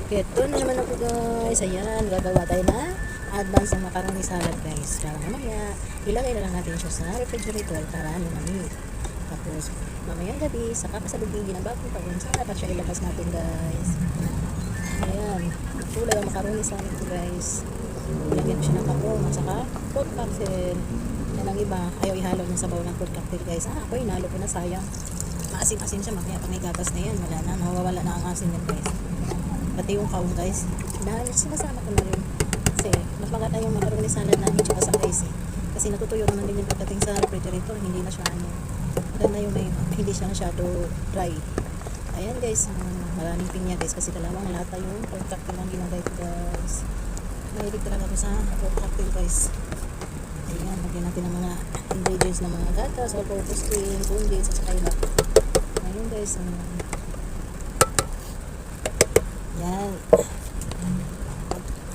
Ito na naman ako guys. Ayan, gagawa tayo na advance ng macaroni salad guys. Para mamaya, ilagay na lang natin siya sa refrigerator para lumamig. Tapos, mamaya gabi, saka kasalubingin ang bagong taon. Saka dapat siya ilabas natin guys. Ayan, kulay ang macaroni salad ko guys. Ilagyan ko siya ng kapong at saka pork cocktail. Yan ang iba, ayaw ihalo ng sabaw ng pork cocktail guys. Ako inalo ko na, sayang. Maasim-asim siya, mamaya pag may gatas na yan, wala na, nawawala na ang asin yan guys. Pati yung kaong guys, dahil sinasama ko na rin. Kasi mas maganda yung macaroni salad namin tsaka sa rice eh. Kasi natutuyo naman din yung pagdating sa refrigerator, hindi na siya maganda yung hindi siya masyado dry. Ayan guys, maraming pinya guys kasi dalawang lata yung pork cocktail ang ginagay ko guys. Mahilig talaga ako sa pork cocktail guys. Ayan, lagyan natin ng mga ingredients ng mga gatas, all-purpose cream, condensed at saka iba. Ayan guys, yan.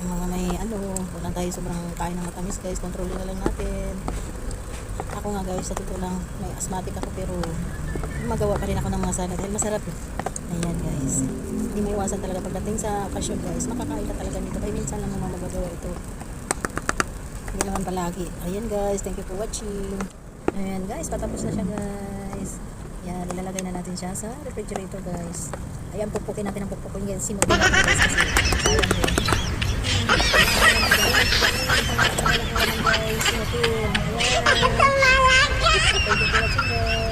Ang mga may huwag lang tayo sobrang kain ng matamis guys, kontrolin na lang natin. Ako nga guys, sa totoo lang, may asthmatic ako pero magawa pa rin ako ng mga salad dahil masarap eh. Ayan guys, hindi may iwasan talaga pagdating sa okasyon guys, makakain ka talaga nito kaya minsan lang naman magagawa ito, hindi naman palagi. Ayan guys, thank you for watching. Ayan guys, patapos na siya guys. Yan, ilalagay na natin siya sa refrigerator guys. Ayan, pupukin natin ang pupukin yan. Sinutin natin guys kasi sayang yun. Sinutin. Ayan. Thank you for watching guys.